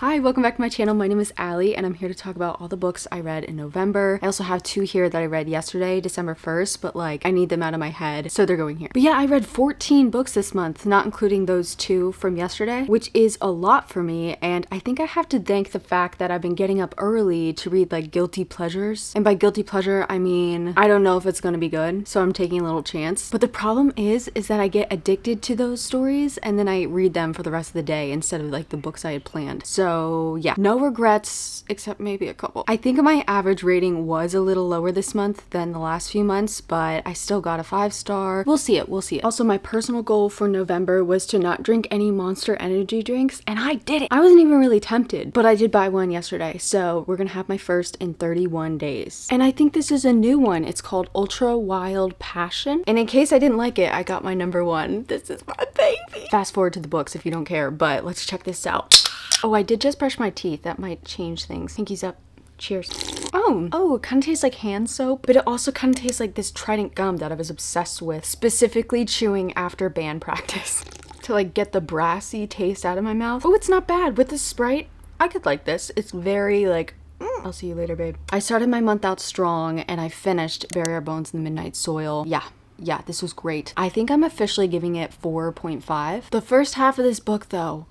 Hi, welcome back to my channel. My name is Allie and I'm here to talk about all the books I read in November. I also have two here that I read yesterday, December 1st, but like I need them out of my head, so they're going here. But yeah, I read 14 books this month, not including those two from yesterday, which is a lot for me, and I think I have to thank the fact that I've been getting up early to read like guilty pleasures. And by guilty pleasure, I mean, I don't know if it's gonna be good, so I'm taking a little chance. But the problem is that I get addicted to those stories and then I read them for the rest of the day instead of like the books I had planned. So yeah, no regrets except maybe a couple. I think my average rating was a little lower this month than the last few months, but I still got a 5-star. We'll see it. Also, my personal goal for November was to not drink any Monster energy drinks, and I did it. I wasn't even really tempted, but I did buy one yesterday, so we're gonna have my first in 31 days. And I think this is a new one. It's called Ultra Wild Passion. And in case I didn't like it, I got my number one. This is my baby. Fast forward to the books if you don't care, but let's check this out. Oh, I did just brush my teeth. That might change things. Pinkies up. Cheers. Oh, it kind of tastes like hand soap, but it also kind of tastes like this Trident gum that I was obsessed with, specifically chewing after band practice to like get the brassy taste out of my mouth. Oh, it's not bad. With the Sprite, I could like this. It's very like, I'll see you later, babe. I started my month out strong and I finished Bury Our Bones in the Midnight Soil. Yeah, this was great. I think I'm officially giving it 4.5. The first half of this book though,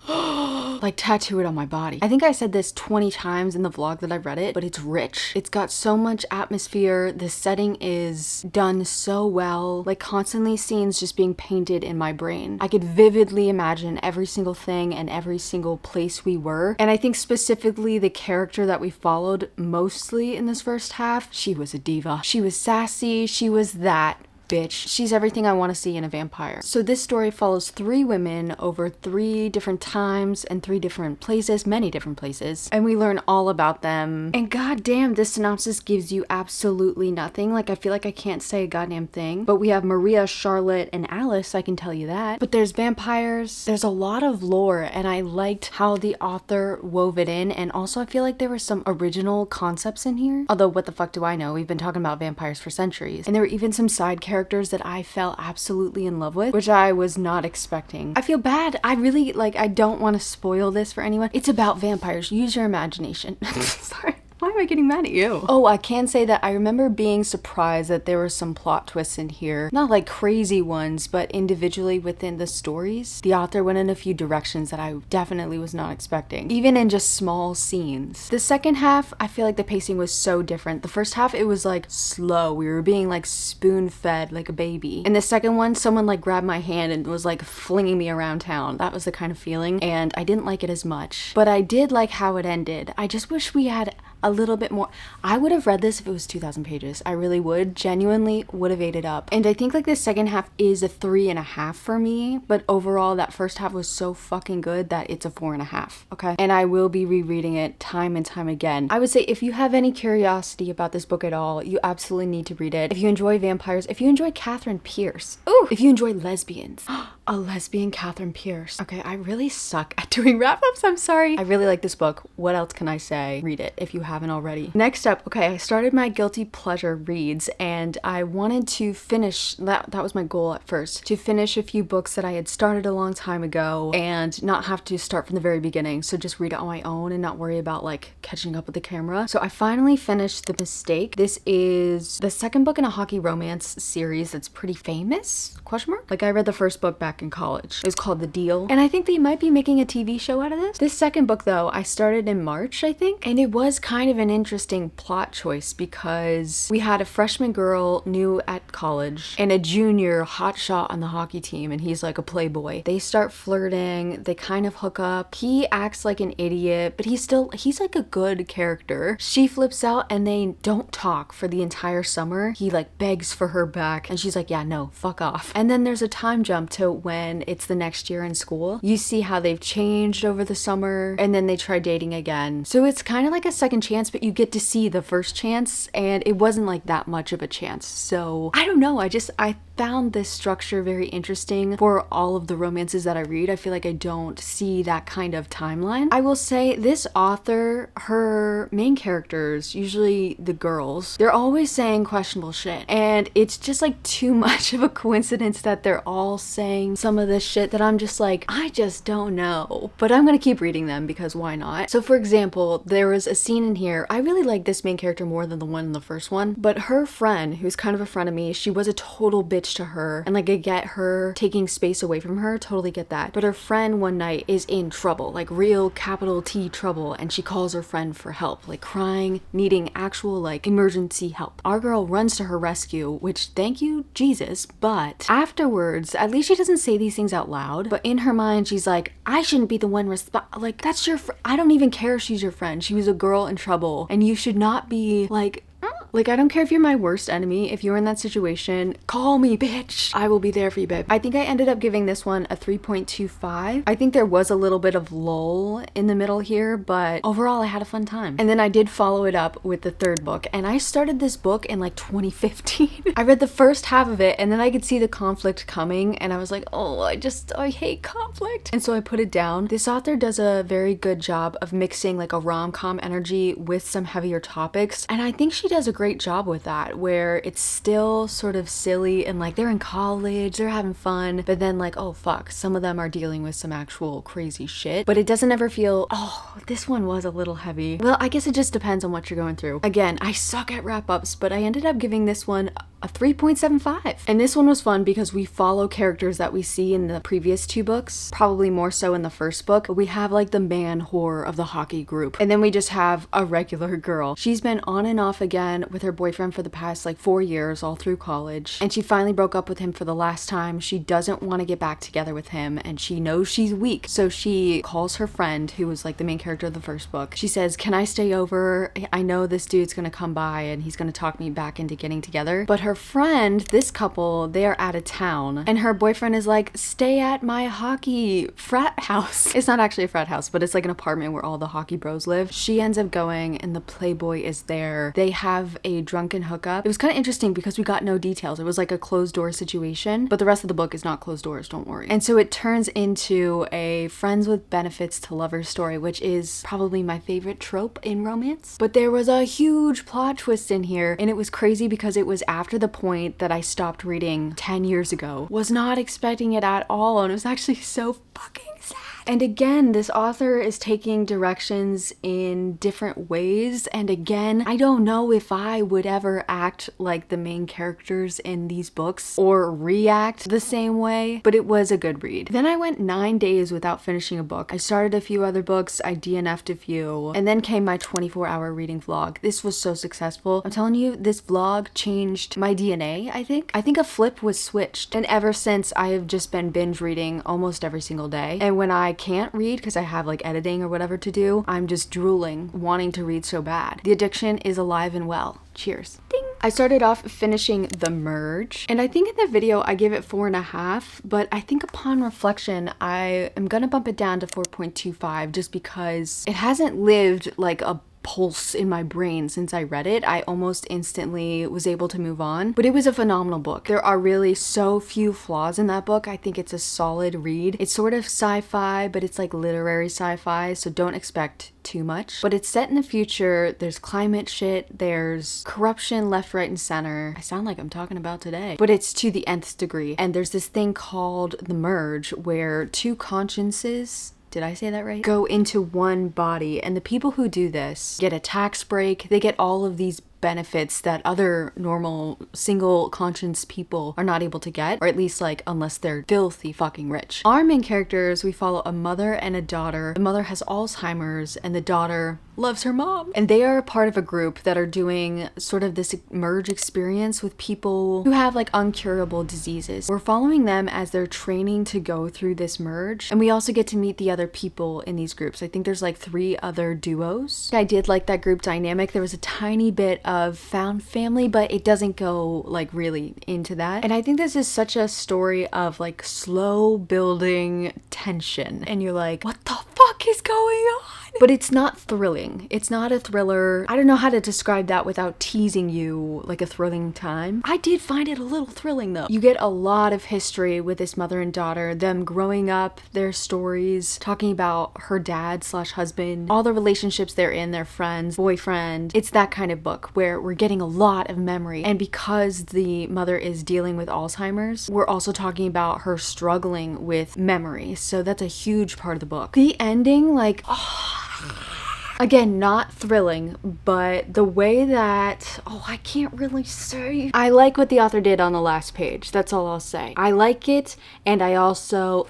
like tattoo it on my body. I think I said this 20 times in the vlog that I read it, but it's rich. It's got so much atmosphere. The setting is done so well. Like constantly scenes just being painted in my brain. I could vividly imagine every single thing and every single place we were. And I think specifically the character that we followed mostly in this first half, she was a diva. She was sassy. She was that bitch. She's everything I want to see in a vampire. So this story follows 3 women over 3 different times and 3 different places, many different places, and we learn all about them. And goddamn, this synopsis gives you absolutely nothing. Like I feel like I can't say a goddamn thing. But we have Maria, Charlotte, and Alice, I can tell you that. But there's vampires, there's a lot of lore, and I liked how the author wove it in, and also I feel like there were some original concepts in here. Although what the fuck do I know? We've been talking about vampires for centuries. And there were even some side characters that I fell absolutely in love with, which I was not expecting. I feel bad. I really, I don't want to spoil this for anyone. It's about vampires. Use your imagination. Sorry. Why am I getting mad at you? Oh, I can say that I remember being surprised that there were some plot twists in here. Not like crazy ones, but individually within the stories. The author went in a few directions that I definitely was not expecting, even in just small scenes. The second half, I feel like the pacing was so different. The first half, it was like slow. We were being like spoon-fed like a baby. And the second one, someone like grabbed my hand and was like flinging me around town. That was the kind of feeling, and I didn't like it as much. But I did like how it ended. I just wish we had a little bit more. I would have read this if it was 2,000 pages. I really would. Genuinely would have ate it up. And I think like the second half is a 3.5 for me, but overall that first half was so fucking good that it's a 4.5. Okay. And I will be rereading it time and time again. I would say if you have any curiosity about this book at all, you absolutely need to read it. If you enjoy vampires, if you enjoy Catherine Pierce, ooh, if you enjoy lesbians, a lesbian Catherine Pierce. Okay, I really suck at doing wrap-ups. I'm sorry. I really like this book. What else can I say? Read it if you haven't already. Next up, okay, I started my guilty pleasure reads and I wanted to finish, that was my goal at first, to finish a few books that I had started a long time ago and not have to start from the very beginning. So just read it on my own and not worry about like catching up with the camera. So I finally finished The Mistake. This is the second book in a hockey romance series that's pretty famous, question mark? Like I read the first book back in college. It was called The Deal. And I think they might be making a TV show out of this. This second book though, I started in March, I think. And it was kind of an interesting plot choice because we had a freshman girl new at college and a junior hotshot on the hockey team, and he's like a playboy. They start flirting, they kind of hook up. He acts like an idiot, but he's like a good character. She flips out and they don't talk for the entire summer. He like begs for her back and she's like, yeah, no, fuck off. And then there's a time jump to when it's the next year in school. You see how they've changed over the summer and then they try dating again. So it's kind of like a second chance, but you get to see the first chance and it wasn't like that much of a chance. So I don't know. I found this structure very interesting for all of the romances that I read. I feel like I don't see that kind of timeline. I will say this author, her main characters, usually the girls, they're always saying questionable shit. And it's just like too much of a coincidence that they're all saying some of this shit that I'm just like, I just don't know. But I'm gonna keep reading them because why not? So for example, there was a scene in here, I really like this main character more than the one in the first one, but her friend, who's kind of a friend of me, she was a total bitch to her. And like I get her taking space away from her, totally get that. But her friend one night is in trouble, like real capital T trouble, and she calls her friend for help, like crying, needing actual like emergency help. Our girl runs to her rescue, which thank you Jesus, but afterwards, at least she doesn't say these things out loud, but in her mind she's like, I shouldn't be the one like that's your I don't even care if she's your friend. She was a girl in trouble and you should not be like, I don't care if you're my worst enemy. If you're in that situation, call me, bitch. I will be there for you, babe. I think I ended up giving this one a 3.25. I think there was a little bit of lull in the middle here, but overall I had a fun time. And then I did follow it up with the third book, and I started this book in like 2015. I read the first half of it, and then I could see the conflict coming, and I was like, oh, I hate conflict. And so I put it down. This author does a very good job of mixing like a rom-com energy with some heavier topics, and I think she does a great job with that, where it's still sort of silly and like they're in college, they're having fun, but then like, oh fuck, some of them are dealing with some actual crazy shit, but it doesn't ever feel, oh, this one was a little heavy. Well, I guess it just depends on what you're going through. Again, I suck at wrap-ups, but I ended up giving this one a 3.75. And this one was fun because we follow characters that we see in the previous two books, probably more so in the first book, but we have like the man whore of the hockey group, and then we just have a regular girl. She's been on and off again with her boyfriend for the past like 4 years, all through college, and she finally broke up with him for the last time. She doesn't want to get back together with him, and she knows she's weak, so she calls her friend, who was like the main character of the first book. She says, can I stay over? I know this dude's gonna come by and he's gonna talk me back into getting together. But her friend, this couple, they are out of town, and her boyfriend is like, stay at my hockey frat house. It's not actually a frat house, but it's like an apartment where all the hockey bros live. She ends up going, and the playboy is there. They have a drunken hookup. It was kind of interesting because we got no details. It was like a closed door situation, but the rest of the book is not closed doors, don't worry. And so it turns into a friends with benefits to lovers story, which is probably my favorite trope in romance. But there was a huge plot twist in here, and it was crazy because it was after the point that I stopped reading 10 years ago. Was not expecting it at all, and it was actually so fucking sad. And again, this author is taking directions in different ways, and again, I don't know if I would ever act like the main characters in these books or react the same way, but it was a good read. Then I went 9 days without finishing a book. I started a few other books, I DNF'd a few, and then came my 24-hour reading vlog. This was so successful. I'm telling you, this vlog changed my DNA, I think. I think a flip was switched, and ever since I have just been binge reading almost every single day. And when I can't read because I have like editing or whatever to do, I'm just drooling, wanting to read so bad. The addiction is alive and well. Cheers. Ding. I started off finishing The Merge, and I think in the video I gave it 4.5, but I think upon reflection I am gonna bump it down to 4.25 just because it hasn't lived like a pulse in my brain since I read it. I almost instantly was able to move on, but it was a phenomenal book. There are really so few flaws in that book. I think it's a solid read. It's sort of sci-fi, but it's like literary sci-fi, so don't expect too much. But it's set in the future. There's climate shit. There's corruption left, right, and center. I sound like I'm talking about today, but it's to the nth degree. And there's this thing called the merge where two consciences, did I say that right? Go into one body, and the people who do this get a tax break. They get all of these benefits that other normal single conscience people are not able to get, or at least like unless they're filthy fucking rich. Our main characters, we follow a mother and a daughter. The mother has Alzheimer's and the daughter loves her mom, and they are a part of a group that are doing sort of this merge experience with people who have like uncurable diseases. We're following them as they're training to go through this merge, and we also get to meet the other people in these groups. I think there's like 3 other duos. I did like that group dynamic. There was a tiny bit of found family, but it doesn't go like really into that. And I think this is such a story of like slow building tension, and you're like, what the fuck is going on? But it's not thrilling. It's not a thriller. I don't know how to describe that without teasing you like a thrilling time. I did find it a little thrilling though. You get a lot of history with this mother and daughter, them growing up, their stories, talking about her dad slash husband, all the relationships they're in, their friends, boyfriend. It's that kind of book where we're getting a lot of memory. And because the mother is dealing with Alzheimer's, we're also talking about her struggling with memory. So that's a huge part of the book. The ending, like, again, not thrilling, but the way that, I can't really say. I like what the author did on the last page. That's all I'll say. I like it, and I also...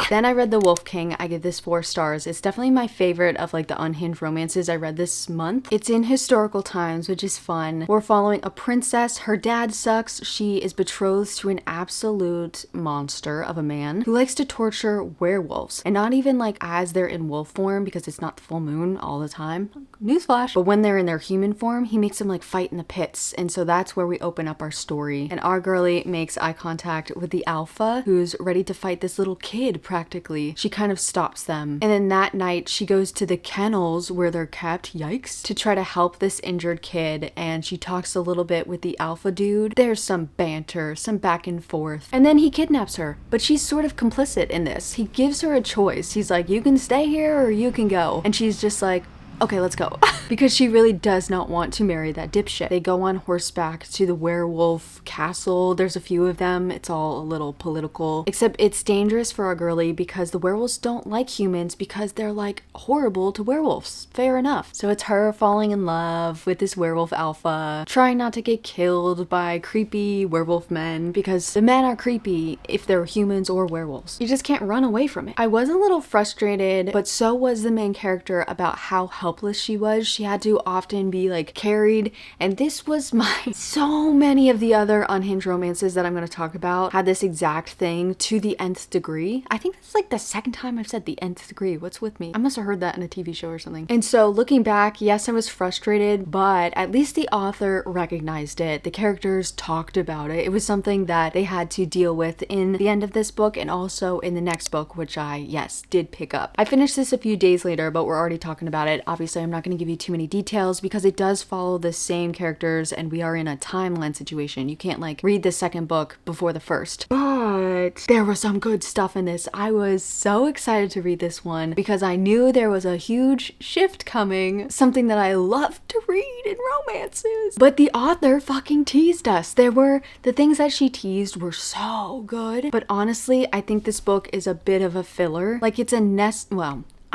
Then I read The Wolf King. I give this 4 stars. It's definitely my favorite of like the unhinged romances I read this month. It's in historical times, which is fun. We're following a princess. Her dad sucks. She is betrothed to an absolute monster of a man who likes to torture werewolves. And not even like as they're in wolf form, because it's not the full moon all the time. Newsflash. But when they're in their human form, he makes them like fight in the pits. And so that's where we open up our story. And our girlie makes eye contact with the alpha, who's ready to fight this little kid practically. She kind of stops them. And then that night she goes to the kennels where they're kept, yikes, to try to help this injured kid. And she talks a little bit with the alpha dude. There's some banter, some back and forth. And then he kidnaps her. But she's sort of complicit in this. He gives her a choice. He's like, you can stay here or you can go. And she's just like, okay, let's go. Because she really does not want to marry that dipshit. They go on horseback to the werewolf castle. There's a few of them. It's all a little political. Except it's dangerous for our girlie because the werewolves don't like humans because they're like horrible to werewolves. Fair enough. So it's her falling in love with this werewolf alpha, trying not to get killed by creepy werewolf men because the men are creepy if they're humans or werewolves. You just can't run away from it. I was a little frustrated, but so was the main character about how helpless she was. She had to often be like carried, and this was so many of the other unhinged romances that I'm going to talk about had this exact thing to the nth degree. I think that's like the second time I've said the nth degree. What's with me? I must have heard that in a TV show or something. And so looking back, yes, I was frustrated, but at least the author recognized it. The characters talked about it. It was something that they had to deal with in the end of this book and also in the next book, which I, yes, did pick up. I finished this a few days later, but we're already talking about it. Obviously, I'm not going to give you too many details because it does follow the same characters and we are in a timeline situation. You can't like read the second book before the first. But there was some good stuff in this. I was so excited to read this one because I knew there was a huge shift coming, something that I love to read in romances. But the author fucking teased us. The things that she teased were so good. But honestly, I think this book is a bit of a filler. Like it's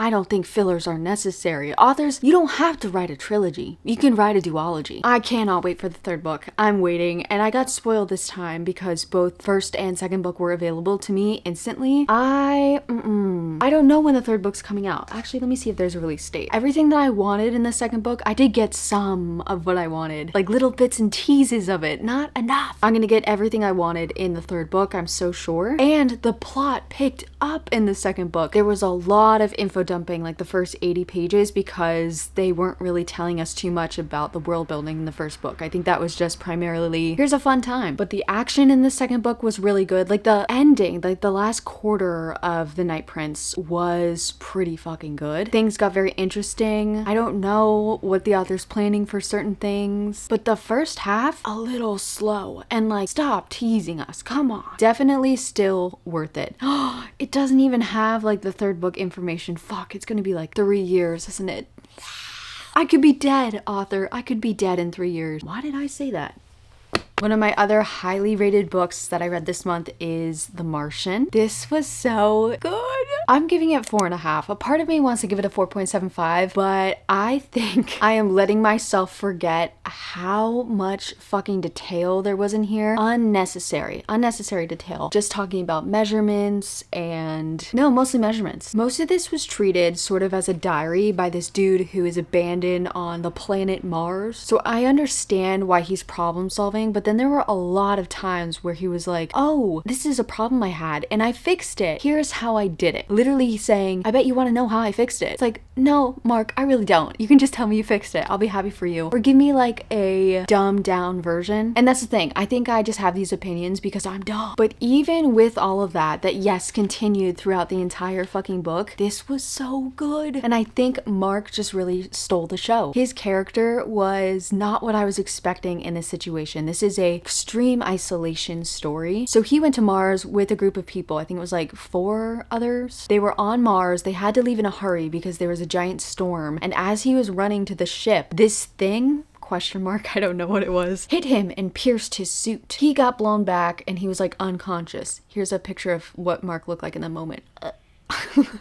I don't think fillers are necessary. Authors, you don't have to write a trilogy. You can write a duology. I cannot wait for the third book. I'm waiting, and I got spoiled this time because both first and second book were available to me instantly. I don't know when the third book's coming out. Actually, let me see if there's a release date. Everything that I wanted in the second book, I did get some of what I wanted. Like little bits and teases of it. Not enough. I'm gonna get everything I wanted in the third book, I'm so sure. And the plot picked up in the second book. There was a lot of info dumping like the first 80 pages because they weren't really telling us too much about the world building in the first book. I think that was just primarily, here's a fun time. But the action in the second book was really good. Like the ending, like the last quarter of The Night Prince was pretty fucking good. Things got very interesting. I don't know what the author's planning for certain things, but the first half, a little slow and like, stop teasing us. Come on. Definitely still worth it. It doesn't even have like the third book information. Fuck, it's gonna be like 3 years, isn't it? I could be dead, author. I could be dead in 3 years. Why did I say that? One of my other highly rated books that I read this month is The Martian. This was so good. I'm giving it 4.5. A part of me wants to give it a 4.75, but I think I am letting myself forget how much fucking detail there was in here. Unnecessary detail. Just talking about measurements and mostly measurements. Most of this was treated sort of as a diary by this dude who is abandoned on the planet Mars. So I understand why he's problem solving, but then there were a lot of times where he was like, oh, this is a problem I had and I fixed it. Here's how I did it. literally saying, I bet you want to know how I fixed it. It's like, no, Mark, I really don't. You can just tell me you fixed it. I'll be happy for you. Or give me like a dumbed down version. And that's the thing. I think I just have these opinions because I'm dumb. But even with all of that yes, continued throughout the entire fucking book, this was so good. And I think Mark just really stole the show. His character was not what I was expecting in this situation. This is a extreme isolation story. So he went to Mars with a group of people. I think it was like 4 others. They were on Mars. They had to leave in a hurry because there was a giant storm. And as he was running to the ship, this thing, question mark, I don't know what it was, hit him and pierced his suit. He got blown back and he was like unconscious. Here's a picture of what Mark looked like in the moment.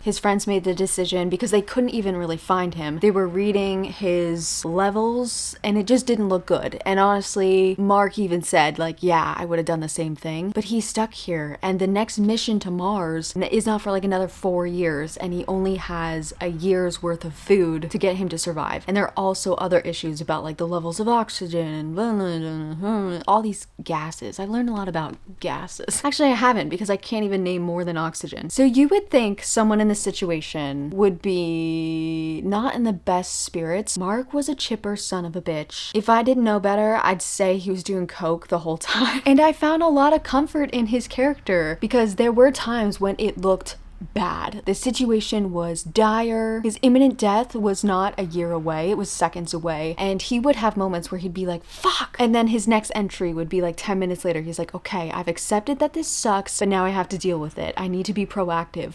His friends made the decision because they couldn't even really find him. They were reading his levels and it just didn't look good. And honestly, Mark even said like, yeah, I would have done the same thing. But he's stuck here and the next mission to Mars is not for like another 4 years and he only has a year's worth of food to get him to survive. And there are also other issues about like the levels of oxygen and all these gases. I learned a lot about gases. Actually, I haven't because I can't even name more than oxygen. So you would think someone in this situation would be not in the best spirits. Mark was a chipper son of a bitch. If I didn't know better, I'd say he was doing coke the whole time. And I found a lot of comfort in his character because there were times when it looked bad. The situation was dire. His imminent death was not a year away, it was seconds away. And he would have moments where he'd be like, fuck. And then his next entry would be like 10 minutes later. He's like, okay, I've accepted that this sucks, but now I have to deal with it. I need to be proactive.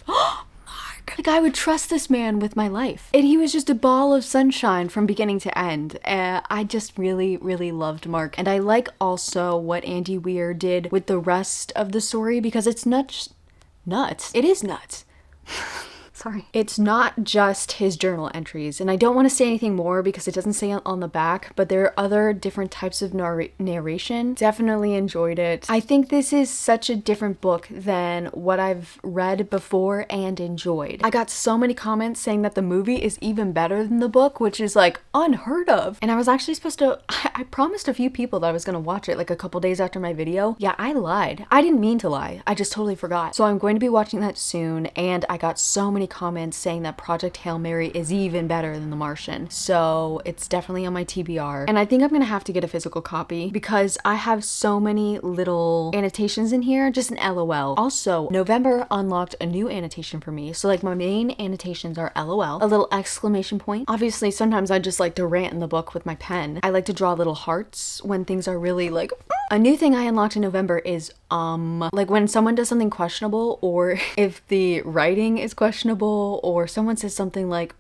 Like, I would trust this man with my life. And he was just a ball of sunshine from beginning to end. I just really, really loved Mark. And I like also what Andy Weir did with the rest of the story because it's nuts. It is nuts. Sorry. It's not just his journal entries, and I don't want to say anything more because it doesn't say on the back, but there are other different types of narration. Definitely enjoyed it. I think this is such a different book than what I've read before and enjoyed. I got so many comments saying that the movie is even better than the book, which is like unheard of. And I was actually supposed to, I promised a few people that I was going to watch it like a couple days after my video. Yeah, I lied. I didn't mean to lie. I just totally forgot. So I'm going to be watching that soon, and I got so many comments saying that Project Hail Mary is even better than The Martian. So it's definitely on my TBR. And I think I'm gonna have to get a physical copy because I have so many little annotations in here, just an LOL. Also, November unlocked a new annotation for me. So like my main annotations are LOL, a little exclamation point. Obviously, sometimes I just like to rant in the book with my pen. I like to draw little hearts when things are really like... A new thing I unlocked in November is like when someone does something questionable, or if the writing is questionable, or someone says something like,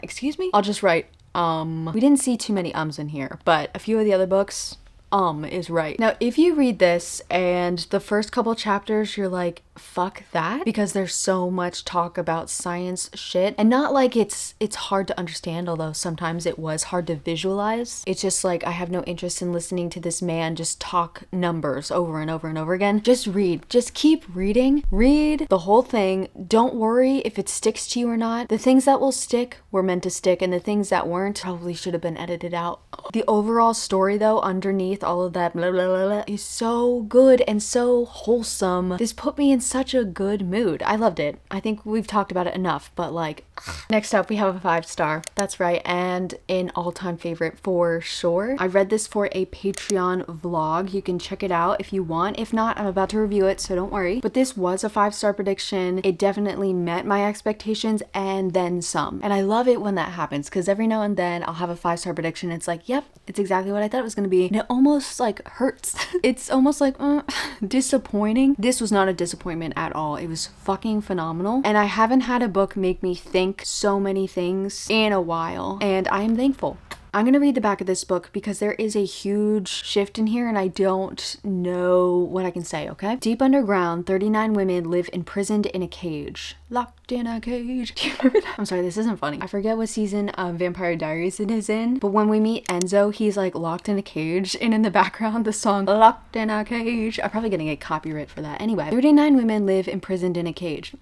excuse me? I'll just write, We didn't see too many ums in here, but a few of the other books, is right. Now, if you read this and the first couple chapters, you're like, fuck that, because there's so much talk about science shit, and not like it's hard to understand, although sometimes it was hard to visualize. It's just like I have no interest in listening to this man just talk numbers over and over and over again. Just read. Just keep reading. Read the whole thing. Don't worry if it sticks to you or not. The things that will stick were meant to stick, and the things that weren't probably should have been edited out. The overall story, though, underneath all of that blah blah blah, blah is so good and so wholesome. This put me in such a good mood. I loved it. I think we've talked about it enough, but like, next up we have a 5-star. That's right, and an all-time favorite for sure. I read this for a Patreon vlog. You can check it out if you want. If not, I'm about to review it, so don't worry. But this was a 5-star prediction. It definitely met my expectations and then some. And I love it when that happens, because every now and then I'll have a 5-star prediction. It's like, yep, it's exactly what I thought it was gonna be. And it almost like hurts. It's almost like disappointing. This was not a disappointment at all. It was fucking phenomenal. And I haven't had a book make me think so many things in a while, and I am thankful. I'm gonna read the back of this book because there is a huge shift in here and I don't know what I can say, okay? Deep underground, 39 women live imprisoned in a cage. Locked in a cage. Do you remember that? I'm sorry, this isn't funny. I forget what season of Vampire Diaries it is in, but when we meet Enzo, he's like locked in a cage, and in the background, the song Locked in a Cage. I'm probably gonna get copyright for that. Anyway, 39 women live imprisoned in a cage.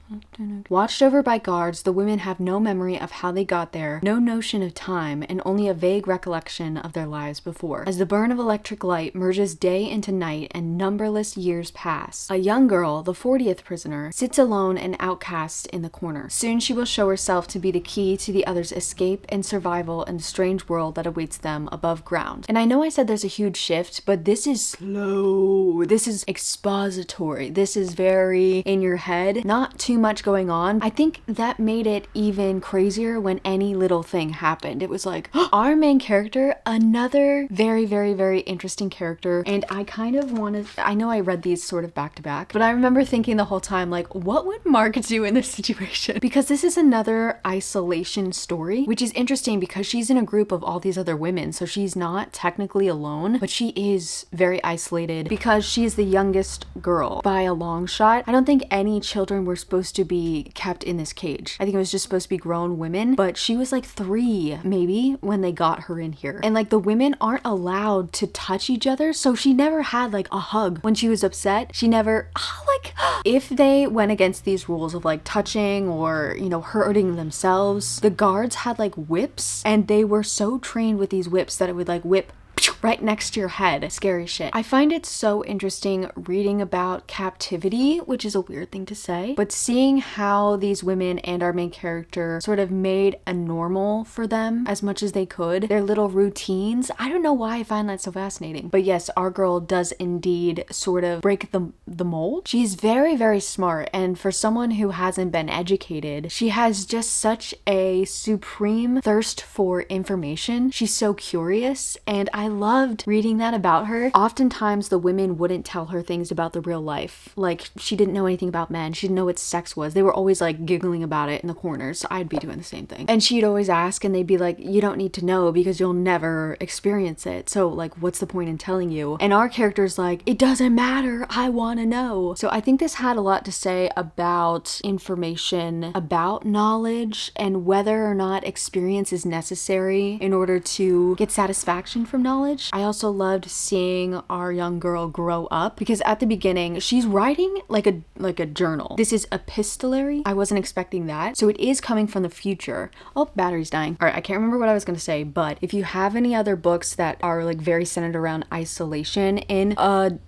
Watched over by guards, the women have no memory of how they got there, no notion of time, and only a vague recollection of their lives before. As the burn of electric light merges day into night and numberless years pass, a young girl, the 40th prisoner, sits alone and outcast in the corner. Soon she will show herself to be the key to the others' escape and survival in the strange world that awaits them above ground. And I know I said there's a huge shift, but this is slow. This is expository. This is very in your head. Not too much going on. I think that made it even crazier when any little thing happened. It was like, our main character, another very, very, very interesting character. And I kind of wanted, I know I read these sort of back to back, but I remember thinking the whole time, like, what would Mark do in this situation? Because this is another isolation story, which is interesting because she's in a group of all these other women. So she's not technically alone, but she is very isolated because she is the youngest girl by a long shot. I don't think any children were supposed to be kept in this cage. I think it was just supposed to be grown women, but she was like 3 maybe when they got her in here. And like the women aren't allowed to touch each other, so she never had like a hug when she was upset. She never if they went against these rules of like touching or, you know, hurting themselves, the guards had like whips, and they were so trained with these whips that it would like whip right next to your head. Scary shit. I find it so interesting reading about captivity, which is a weird thing to say, but seeing how these women and our main character sort of made a normal for them as much as they could. Their little routines. I don't know why I find that so fascinating. But yes, our girl does indeed sort of break the mold. She's very, very smart, and for someone who hasn't been educated, she has just such a supreme thirst for information. She's so curious, and I loved reading that about her. Oftentimes the women wouldn't tell her things about the real life. Like, she didn't know anything about men. She didn't know what sex was. They were always like giggling about it in the corners. So I'd be doing the same thing. And she'd always ask, and they'd be like, you don't need to know because you'll never experience it. So like, what's the point in telling you? And our character's like, it doesn't matter. I want to know. So I think this had a lot to say about information, about knowledge, and whether or not experience is necessary in order to get satisfaction from knowledge. I also loved seeing our young girl grow up because at the beginning she's writing like a journal. This is epistolary. I wasn't expecting that. So it is coming from the future. Oh, battery's dying. All right, I can't remember what I was going to say, but if you have any other books that are like very centered around isolation in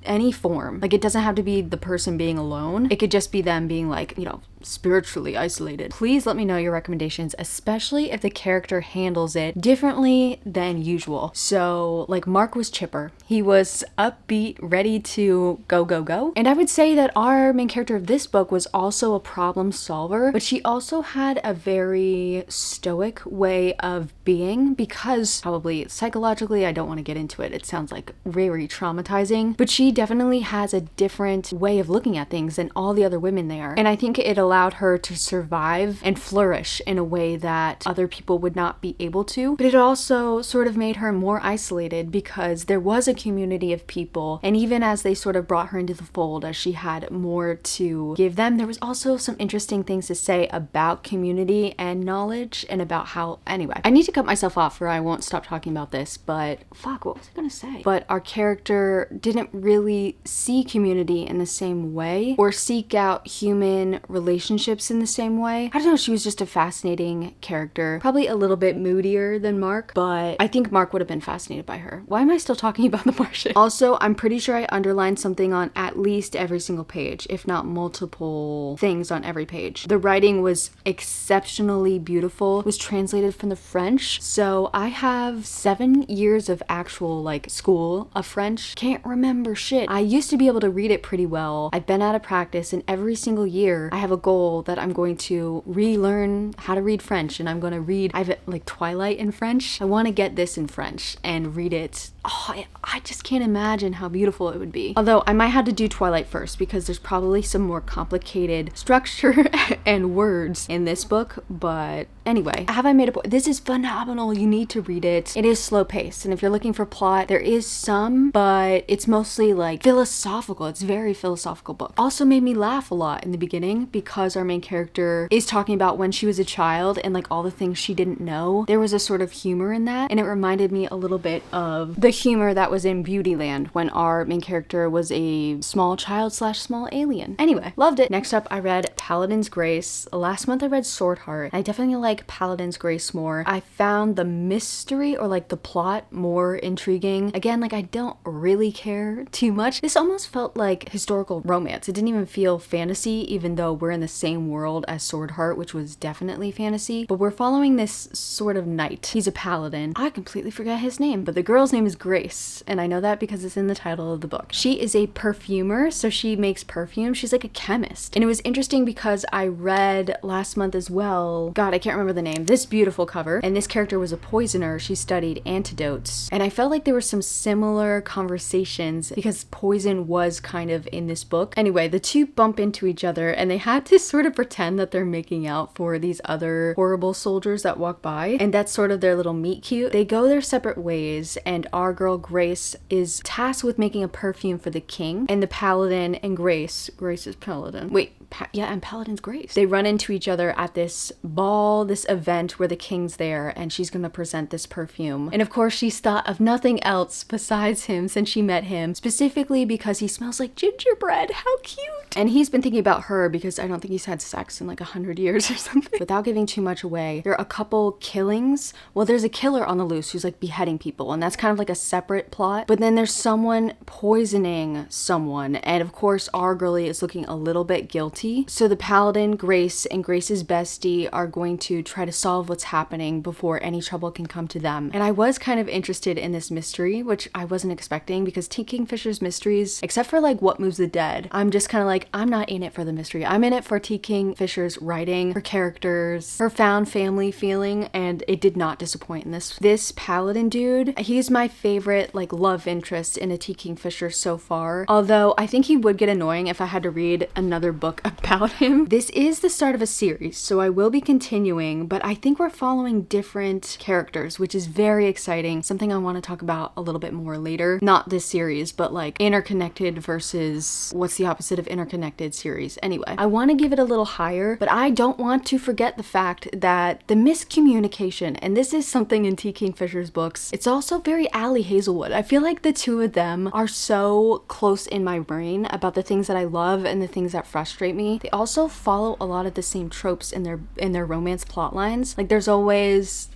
any form, like it doesn't have to be the person being alone. It could just be them being like, you know, spiritually isolated. Please let me know your recommendations, especially if the character handles it differently than usual. So like Mark was chipper. He was upbeat, ready to go, go, go. And I would say that our main character of this book was also a problem solver, but she also had a very stoic way of being because probably psychologically, I don't want to get into it. It sounds like very traumatizing, but she definitely has a different way of looking at things than all the other women there. And I think it allowed her to survive and flourish in a way that other people would not be able to. But it also sort of made her more isolated because there was a community of people, and even as they sort of brought her into the fold, as she had more to give them, there was also some interesting things to say about community and knowledge and about how, anyway, I need to cut myself off or I won't stop talking about this, but fuck, what was I gonna say? But our character didn't really see community in the same way or seek out human relationships in the same way. I don't know, she was just a fascinating character, probably a little bit moodier than Mark, but I think Mark would have been fascinated by her. Why am I still talking about the Martian? Also, I'm pretty sure I underlined something on at least every single page, if not multiple things on every page. The writing was exceptionally beautiful. It was translated from the French. So I have 7 years of actual like school of French. Can't remember shit. I used to be able to read it pretty well. I've been out of practice, and every single year I have a goal that I'm going to relearn how to read French, and I'm going to read, I have like Twilight in French. I want to get this in French and read it. Oh, I just can't imagine how beautiful it would be. Although I might have to do Twilight first because there's probably some more complicated structure and words in this book. But anyway, have I made a point? This is phenomenal. You need to read it. It is slow paced, and if you're looking for plot, there is some, but it's mostly like philosophical. It's a very philosophical book. Also made me laugh a lot in the beginning because our main character is talking about when she was a child and like all the things she didn't know. There was a sort of humor in that, and it reminded me a little bit of the humor that was in Beautyland when our main character was a small child / small alien. Anyway, loved it. Next up, I read Paladin's Grace. Last month I read Sword Heart. I definitely like Paladin's Grace more. I found the mystery or like the plot more intriguing. Again, like I don't really care too much. This almost felt like historical romance. It didn't even feel fantasy, even though we're in the the same world as Swordheart, which was definitely fantasy. But we're following this sort of knight. He's a paladin. I completely forget his name, but the girl's name is Grace, and I know that because it's in the title of the book. She is a perfumer, so she makes perfume. She's like a chemist. And it was interesting because I read last month as well, God, I can't remember the name, this beautiful cover, and this character was a poisoner. She studied antidotes, and I felt like there were some similar conversations because poison was kind of in this book. Anyway, the two bump into each other, and they had to sort of pretend that they're making out for these other horrible soldiers that walk by, and that's sort of their little meet cute. They go their separate ways, and our girl Grace is tasked with making a perfume for the king, and the paladin and Grace is paladin. Wait, and Paladin's Grace. They run into each other at this ball, this event where the king's there, and she's gonna present this perfume. And of course, she's thought of nothing else besides him since she met him, specifically because he smells like gingerbread. How cute! And he's been thinking about her because I don't think he's had sex in like 100 years or something. Without giving too much away, there are a couple killings. Well, there's a killer on the loose who's like beheading people, and that's kind of like a separate plot. But then there's someone poisoning someone, and of course, our girlie is looking a little bit guilty. So the paladin, Grace, and Grace's bestie are going to try to solve what's happening before any trouble can come to them. And I was kind of interested in this mystery, which I wasn't expecting because T. Kingfisher's mysteries, except for like What Moves the Dead, I'm just kind of like, I'm not in it for the mystery. I'm in it for T. Kingfisher's writing, her characters, her found family feeling, and it did not disappoint in this. This paladin dude, he's my favorite like love interest in a T. Kingfisher so far. Although I think he would get annoying if I had to read another book about him. This is the start of a series, so I will be continuing, but I think we're following different characters, which is very exciting. Something I want to talk about a little bit more later. Not this series, but like interconnected versus what's the opposite of interconnected series. Anyway, I want to give it a little higher, but I don't want to forget the fact that the miscommunication, and this is something in T. Kingfisher's books, it's also very Allie Hazelwood. I feel like the two of them are so close in my brain about the things that I love and the things that frustrate me. They also follow a lot of the same tropes in their romance plot lines. Like there's always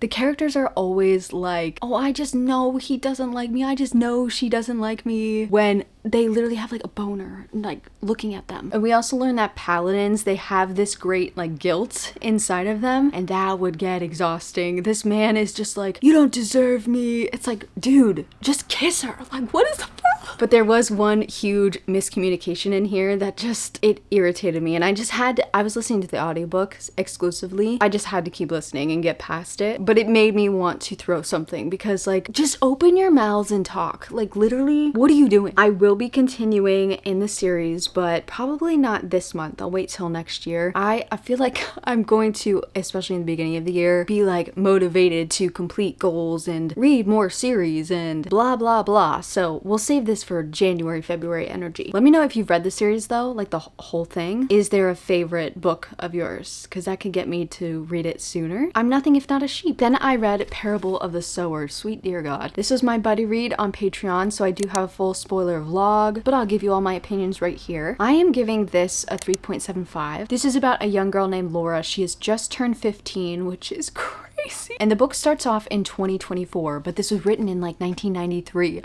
the characters are always like, oh, I just know he doesn't like me. I just know she doesn't like me. When they literally have like a boner, like looking at them. And we also learn that paladins, they have this great like guilt inside of them, and that would get exhausting. This man is just like, you don't deserve me. It's like, dude, just kiss her. Like, what is the problem? But there was one huge miscommunication in here that just, it irritated me. And I was listening to the audiobooks exclusively. I just had to keep listening and get past it. But it made me want to throw something because like, just open your mouths and talk. Like literally, what are you doing? I will be continuing in the series, but probably not this month. I'll wait till next year. I feel like I'm going to, especially in the beginning of the year, be like motivated to complete goals and read more series and blah, blah, blah. So we'll save this for January, February energy. Let me know if you've read the series though, like the whole thing. Is there a favorite book of yours? Because that could get me to read it sooner. I'm nothing if not a sheep. Then I read Parable of the Sower. Sweet dear God. This was my buddy read on Patreon, so I do have a full spoiler vlog, but I'll give you all my opinions right here. I am giving this a 3.75. This is about a young girl named Laura. She has just turned 15, which is crazy. And the book starts off in 2024, but this was written in like 1993.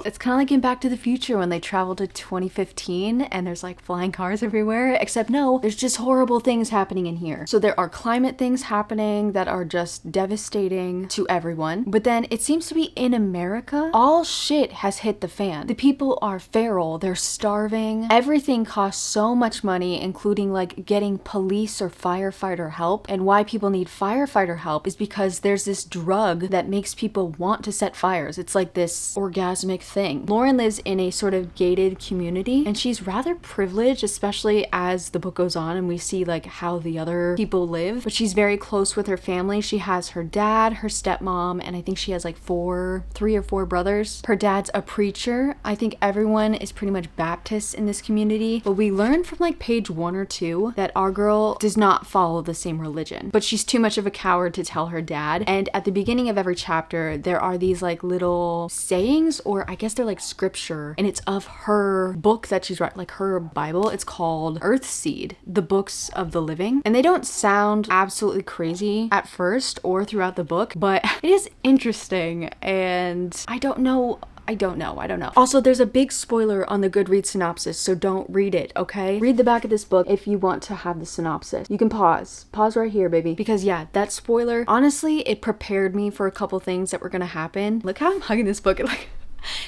It's kind of like in Back to the Future when they travel to 2015 and there's like flying cars everywhere, except no, there's just horrible things happening in here. So there are climate things happening that are just devastating to everyone. But then it seems to be in America, all shit has hit the fan. The people are feral, they're starving. Everything costs so much money, including like getting police or firefighter help. And why people need firefighter help is because there's this drug that makes people want to set fires. It's like this orgasmic thing. Lauren lives in a sort of gated community, and she's rather privileged, especially as the book goes on and we see like how the other people live. But she's very close with her family. She has her dad, her stepmom, and I think she has like 3 or 4 brothers. Her dad's a preacher. I think everyone is pretty much Baptist in this community, but we learn from like page 1 or 2 that our girl does not follow the same religion, but she's too much of a coward to tell her dad. And at the beginning of every chapter, there are these like little sayings, or I guess they're like scripture, and it's of her book that she's writing, like her Bible. It's called Earthseed, the Books of the Living. And they don't sound absolutely crazy at first or throughout the book, but it is interesting. And I don't know I don't know. Also, there's a big spoiler on the Goodreads synopsis, so don't read it, okay? Read the back of this book if you want to have the synopsis. You can pause right here, baby, because yeah, that spoiler, honestly, it prepared me for a couple things that were gonna happen. Look how I'm hugging this book. Like,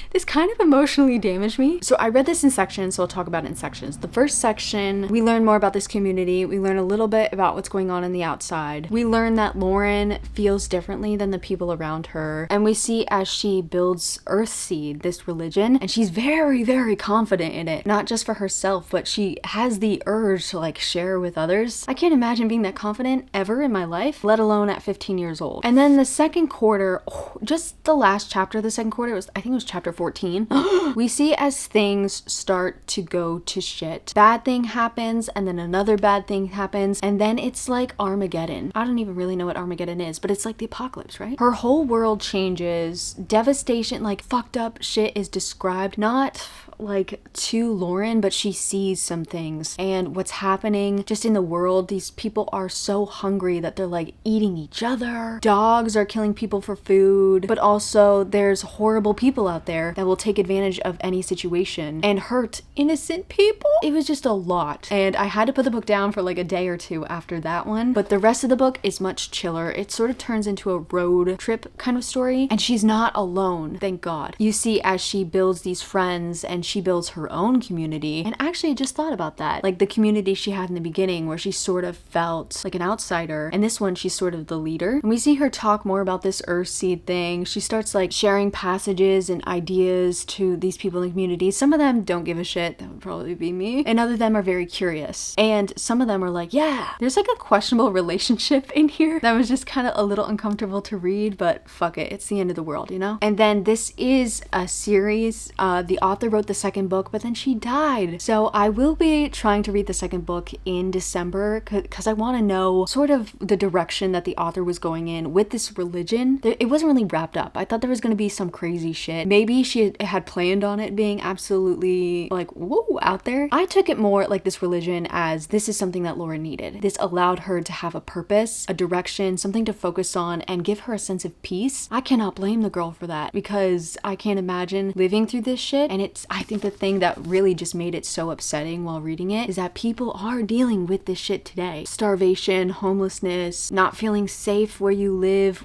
this kind of emotionally damaged me. So I read this in sections, so I'll talk about it in sections. The first section, we learn more about this community. We learn a little bit about what's going on the outside. We learn that Lauren feels differently than the people around her. And we see as she builds Earthseed, this religion, and she's very, very confident in it. Not just for herself, but she has the urge to like share with others. I can't imagine being that confident ever in my life, let alone at 15 years old. And then the second quarter, just the last chapter of the second quarter, I think it was chapter 14, we see as things start to go to shit. Bad thing happens, and then another bad thing happens, and then it's like Armageddon. I don't even really know what Armageddon is, but it's like the apocalypse, right? Her whole world changes. Devastation, like fucked up shit is described, not like to Lauren, but she sees some things and what's happening just in the world. These people are so hungry that they're like eating each other. Dogs are killing people for food, but also there's horrible people out there that will take advantage of any situation and hurt innocent people. It was just a lot, and I had to put the book down for like a day or two after that one, but the rest of the book is much chiller. It sort of turns into a road trip kind of story, and she's not alone, thank God. You see as she builds these friends and she builds her own community. And actually I just thought about that, like the community she had in the beginning where she sort of felt like an outsider, and this one she's sort of the leader. And we see her talk more about this Earthseed thing. She starts like sharing passages and ideas to these people in the community. Some of them don't give a shit, that would probably be me, and other of them are very curious, and some of them are like, yeah, there's like a questionable relationship in here that was just kind of a little uncomfortable to read, but fuck it, it's the end of the world, you know? And then this is a series. The author wrote the second book, but then she died. So I will be trying to read the second book in December because I want to know sort of the direction that the author was going in with this religion. It wasn't really wrapped up. I thought there was going to be some crazy shit. Maybe she had planned on it being absolutely like, whoa, out there. I took it more like this religion as this is something that Laura needed. This allowed her to have a purpose, a direction, something to focus on, and give her a sense of peace. I cannot blame the girl for that because I can't imagine living through this shit. And I think the thing that really just made it so upsetting while reading it is that people are dealing with this shit today. Starvation, homelessness, not feeling safe where you live,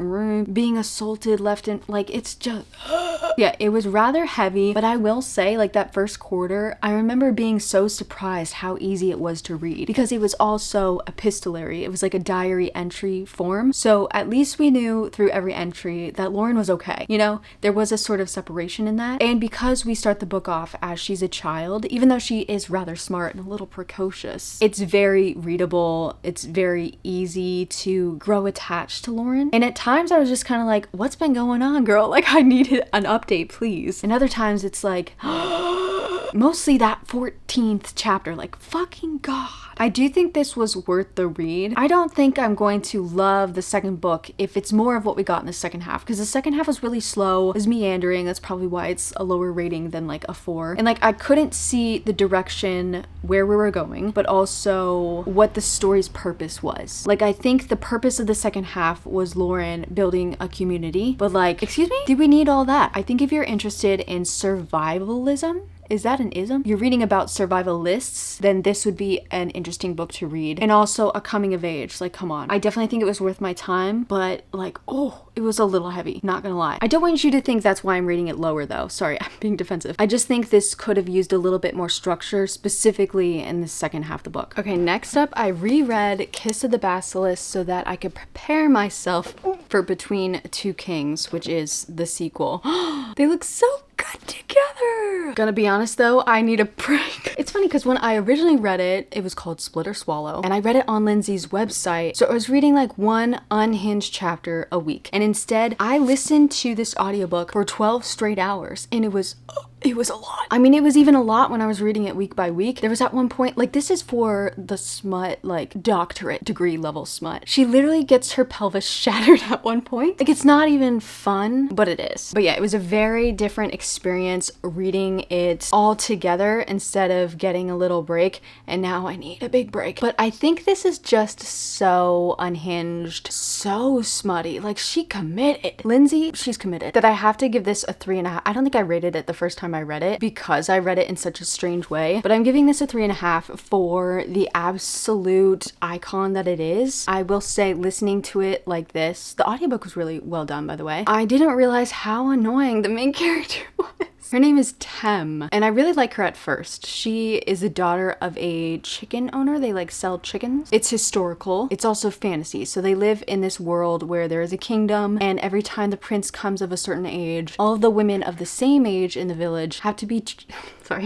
being assaulted left and like, it's just yeah, it was rather heavy, but I will say like that first quarter, I remember being so surprised how easy it was to read because it was also epistolary. It was like a diary entry form. So at least we knew through every entry that Lauren was okay. You know, there was a sort of separation in that. And because we start the book off as she's a child, even though she is rather smart and a little precocious, it's very readable. It's very easy to grow attached to Lauren. And at times I was just kind of like, what's been going on, girl? Like I needed an update, please. And other times it's like, mostly that 14th chapter, like fucking God. I do think this was worth the read. I don't think I'm going to love the second book if it's more of what we got in the second half, because the second half was really slow, it was meandering. That's probably why it's a lower rating than like a 4. And like I couldn't see the direction where we were going, but also what the story's purpose was. Like I think the purpose of the second half was Lauren building a community, but like, excuse me? Did we need all that? I think if you're interested in survivalism, is that an ism? You're reading about survivalists, then this would be an interesting book to read. And also a coming of age, like come on. I definitely think it was worth my time, but like, oh, it was a little heavy, not gonna lie. I don't want you to think that's why I'm rating it lower though. Sorry, I'm being defensive. I just think this could have used a little bit more structure, specifically in the second half of the book. Okay, next up, I reread Kiss of the Basilisk so that I could prepare myself for Between Two Kings, which is the sequel. They look so good together. Gonna be honest though, I need a break. It's funny because when I originally read it, it was called Split or Swallow, and I read it on Lindsay's website. So I was reading like one unhinged chapter a week, and instead I listened to this audiobook for 12 straight hours, and it was It was a lot. I mean, it was even a lot when I was reading it week by week. There was at one point, like, this is for the smut, like, doctorate degree level smut. She literally gets her pelvis shattered at one point. Like, it's not even fun, but it is. But yeah, it was a very different experience reading it all together instead of getting a little break. And now I need a big break. But I think this is just so unhinged, so smutty. Like, she committed. Lindsay, she's committed. That I have to give this a 3.5. I don't think I rated it the first time I read it because I read it in such a strange way. But I'm giving this a 3.5 for the absolute icon that it is. I will say, listening to it like this, the audiobook was really well done, by the way. I didn't realize how annoying the main character was. Her name is Tem, and I really like her at first. She is the daughter of a chicken owner. They like sell chickens. It's historical. It's also fantasy. So they live in this world where there is a kingdom, and every time the prince comes of a certain age, all of the women of the same age in the village have to be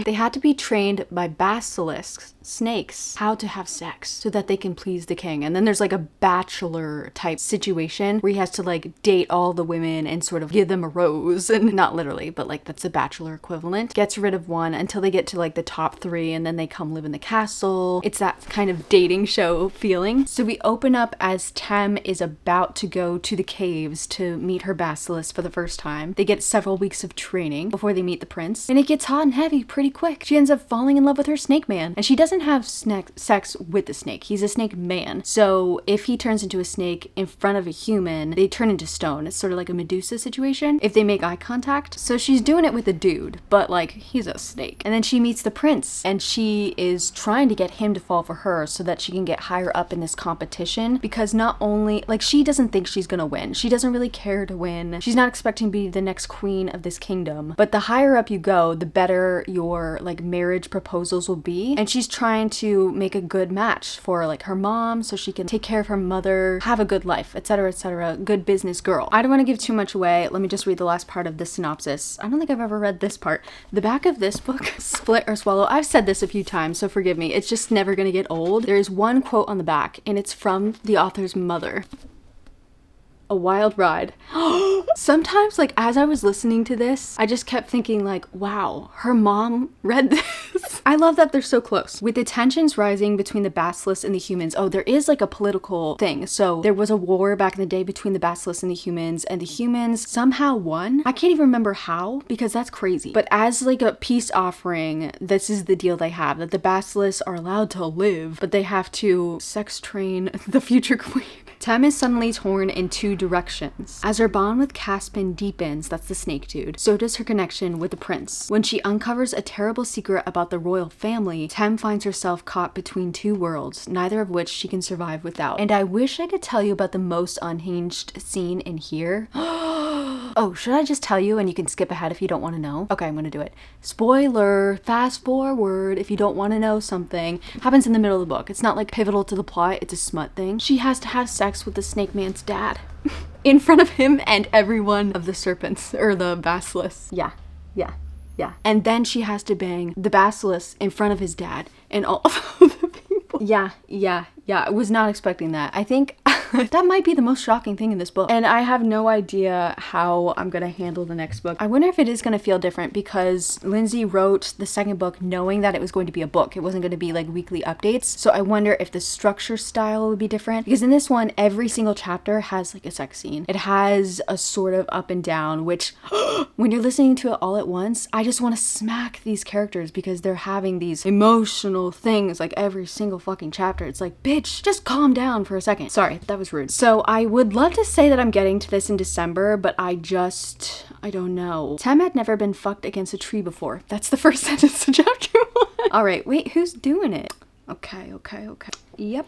they had to be trained by basilisks, snakes, how to have sex so that they can please the king. And then there's like a bachelor type situation where he has to like date all the women and sort of give them a rose, and not literally, but like that's the bachelor equivalent. Gets rid of one until they get to like the top 3, and then they come live in the castle. It's that kind of dating show feeling. So we open up as Tem is about to go to the caves to meet her basilisk for the first time. They get several weeks of training before they meet the prince, and it gets hot and heavy pretty quick. She ends up falling in love with her snake man, and she doesn't have sex with the snake. He's a snake man. So if he turns into a snake in front of a human, they turn into stone. It's sort of like a Medusa situation if they make eye contact. So she's doing it with a dude, but like he's a snake. And then she meets the prince, and she is trying to get him to fall for her so that she can get higher up in this competition, because not only like she doesn't think she's gonna win. She doesn't really care to win. She's not expecting to be the next queen of this kingdom. But the higher up you go, the better your like marriage proposals will be. And she's trying to make a good match for like her mom so she can take care of her mother, have a good life, etc., etc. Good business girl. I don't want to give too much away. Let me just read the last part of the synopsis. I don't think I've ever read this part. The back of this book, split or swallow. I've said this a few times, so forgive me. It's just never gonna get old. There is one quote on the back, and it's from the author's mother. A wild ride. Sometimes, like, as I was listening to this, I just kept thinking, like, wow, her mom read this. I love that they're so close. With the tensions rising between the basilisks and the humans, oh, there is, like, a political thing. So there was a war back in the day between the basilisks and the humans somehow won. I can't even remember how, because that's crazy. But as, like, a peace offering, this is the deal they have, that the basilisks are allowed to live, but they have to sex train the future queen. Tem is suddenly torn in 2 directions. As her bond with Caspin deepens, that's the snake dude, so does her connection with the prince. When she uncovers a terrible secret about the royal family, Tem finds herself caught between 2 worlds, neither of which she can survive without. And I wish I could tell you about the most unhinged scene in here. Oh, should I just tell you and you can skip ahead if you don't want to know? Okay, I'm gonna do it. Spoiler, fast forward if you don't want to know something. Happens in the middle of the book. It's not like pivotal to the plot, it's a smut thing. She has to have sex with the snake man's dad. In front of him and every one of the serpents, or the basilisks. Yeah. And then she has to bang the basilisk in front of his dad and all of the people. Yeah. I was not expecting that. I think that might be the most shocking thing in this book. And I have no idea how I'm gonna handle the next book. I wonder if it is gonna feel different, because Lindsay wrote the second book knowing that it was going to be a book. It wasn't gonna be like weekly updates. So I wonder if the structure style would be different, because in this one, every single chapter has like a sex scene. It has a sort of up and down, which when you're listening to it all at once, I just want to smack these characters because they're having these emotional things like every single fucking chapter. It's like, bitch, just calm down for a second. Sorry, that was rude. So I would love to say that I'm getting to this in December, but I don't know. Tem had never been fucked against a tree before. That's the first sentence of chapter 1. All right, wait, who's doing it? Okay. Yep.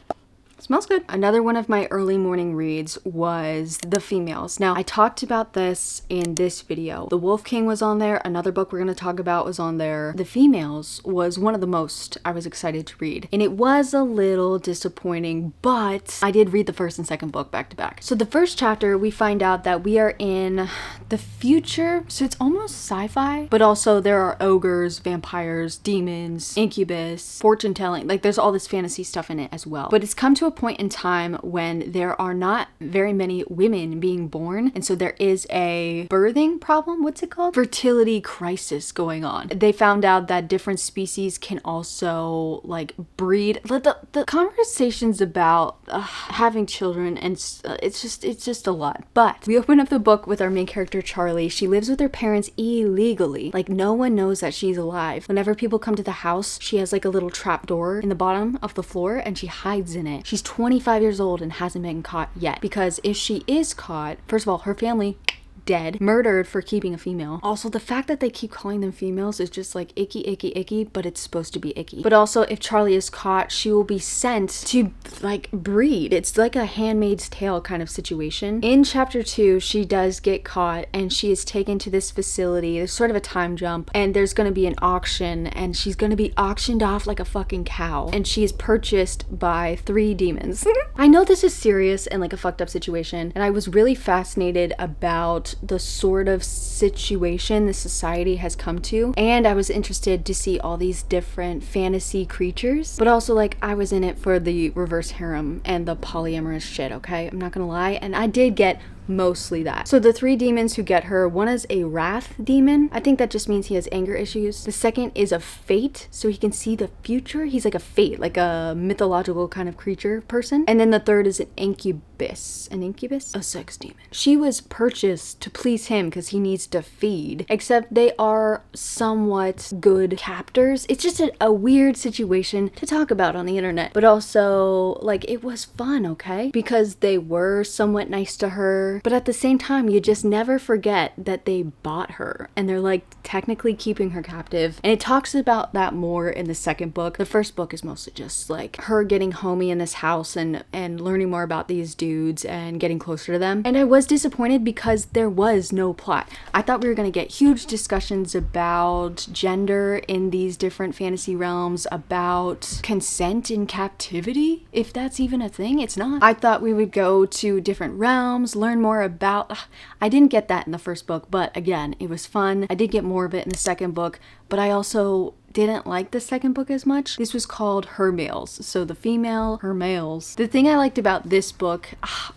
Smells good. Another one of my early morning reads was The Females. Now, I talked about this in this video. The Wolf King was on there. Another book we're going to talk about was on there. The Females was one of the most I was excited to read. And it was a little disappointing, but I did read the first and second book back to back. So the first chapter, we find out that we are in the future. So it's almost sci-fi, but also there are ogres, vampires, demons, incubus, fortune telling. Like there's all this fantasy stuff in it as well. But it's come to a point in time when there are not very many women being born, and so there is a birthing problem. What's it called? Fertility crisis going on. They found out that different species can also like breed. The conversations about having children, and it's just a lot. But we open up the book with our main character Charlie. She lives with her parents illegally. Like, no one knows that she's alive. Whenever people come to the house, she has like a little trap door in the bottom of the floor and she hides in it. She's 25 years old and hasn't been caught yet, because if she is caught, first of all, her family dead, murdered for keeping a female. Also, the fact that they keep calling them females is just like icky, but it's supposed to be icky. But also, if Charlie is caught, she will be sent to like breed. It's like a Handmaid's Tale kind of situation. In chapter 2, she does get caught and she is taken to this facility. There's sort of a time jump, and there's going to be an auction, and she's going to be auctioned off like a fucking cow, and she is purchased by 3 demons. I know this is serious and like a fucked up situation, and I was really fascinated about the sort of situation the society has come to, and I was interested to see all these different fantasy creatures, but also like I was in it for the reverse harem and the polyamorous shit, okay? I'm not gonna lie, and I did get mostly that. So the 3 demons who get her, one is a wrath demon. I think that just means he has anger issues. The second is a fate, so he can see the future. He's like a fate, like a mythological kind of creature person. And then the third is an incubus. An incubus? A sex demon. She was purchased to please him because he needs to feed, except they are somewhat good captors. It's just a weird situation to talk about on the internet, but also like it was fun, okay? Because they were somewhat nice to her, but at the same time, you just never forget that they bought her and they're like technically keeping her captive. And it talks about that more in the second book. The first book is mostly just like her getting homey in this house and learning more about these dudes and getting closer to them. And I was disappointed because there was no plot. I thought we were going to get huge discussions about gender in these different fantasy realms, about consent in captivity, if that's even a thing. It's not. I thought we would go to different realms, learn more about. I didn't get that in the first book, but again, it was fun. I did get more of it in the second book, but I also didn't like the second book as much. This was called Her Males, so the female, her males. The thing I liked about this book,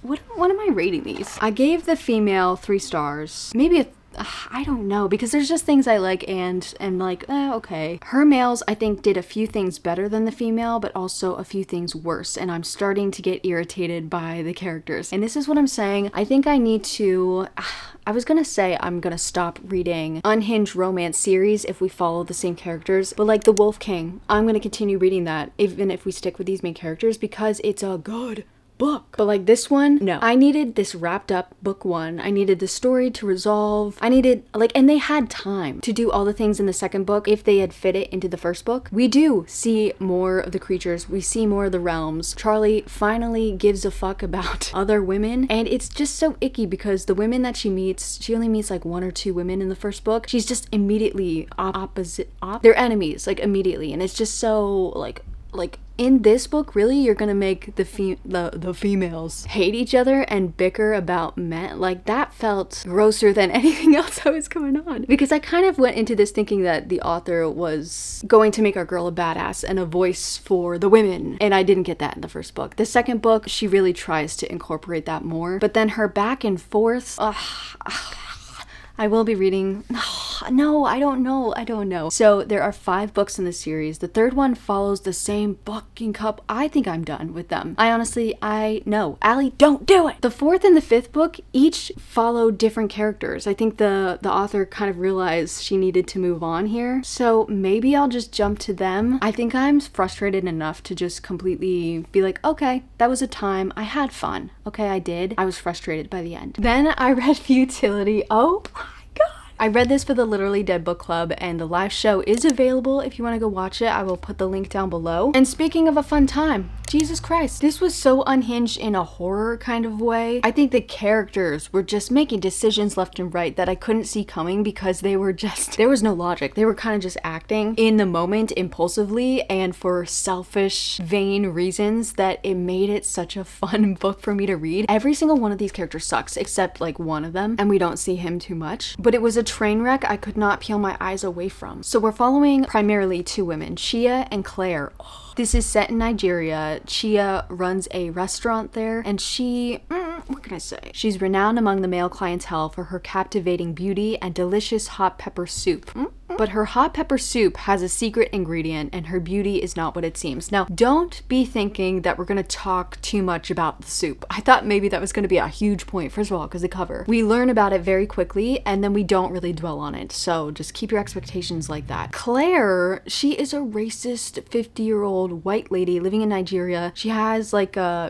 what am I rating these? I gave the female 3 stars, maybe I don't know, because there's just things I like and like, okay. Her males, I think, did a few things better than the female, but also a few things worse, and I'm starting to get irritated by the characters. And this is what I'm saying. I think I need to, I was gonna say I'm gonna stop reading unhinged romance series if we follow the same characters, but like The Wolf King, I'm gonna continue reading that even if we stick with these main characters, because it's a good book. But like this one, no. I needed this wrapped up book 1. I needed the story to resolve. I needed like, and they had time to do all the things in the second book if they had fit it into the first book. We do see more of the creatures. We see more of the realms. Charlie finally gives a fuck about other women, and it's just so icky because the women that she meets, she only meets like 1 or 2 women in the first book. She's just immediately they're enemies, like immediately, and it's just so like in this book, really, you're gonna make the females hate each other and bicker about men? Like, that felt grosser than anything else that was going on. Because I kind of went into this thinking that the author was going to make our girl a badass and a voice for the women, and I didn't get that in the first book. The second book, she really tries to incorporate that more, but then her back and forth, I will be reading. No, I don't know. So there are 5 books in the series. The third one follows the same fucking cup. I think I'm done with them. No. Allie, don't do it. The 4th and the 5th book each follow different characters. I think the author kind of realized she needed to move on here. So maybe I'll just jump to them. I think I'm frustrated enough to just completely be like, okay, that was a time. I had fun. Okay, I did. I was frustrated by the end. Then I read Futility. Oh my god. I read this for the Literally Dead Book Club, and the live show is available if you want to go watch it. I will put the link down below. And speaking of a fun time, Jesus Christ, this was so unhinged in a horror kind of way. I think the characters were just making decisions left and right that I couldn't see coming because they were just, there was no logic. They were kind of just acting in the moment impulsively and for selfish, vain reasons that it made it such a fun book for me to read. Every single one of these characters sucks except like one of them, and we don't see him too much. But it was a train wreck I could not peel my eyes away from. So we're following primarily two women, Chia and Claire. This is set in Nigeria. Chia runs a restaurant there, and what can I say? She's renowned among the male clientele for her captivating beauty and delicious hot pepper soup. But her hot pepper soup has a secret ingredient, and her beauty is not what it seems. Now, don't be thinking that we're gonna talk too much about the soup. I thought maybe that was gonna be a huge point, first of all, because the cover. We learn about it very quickly, and then we don't really dwell on it. So just keep your expectations like that. Claire, she is a racist 50-year-old white lady living in Nigeria. She has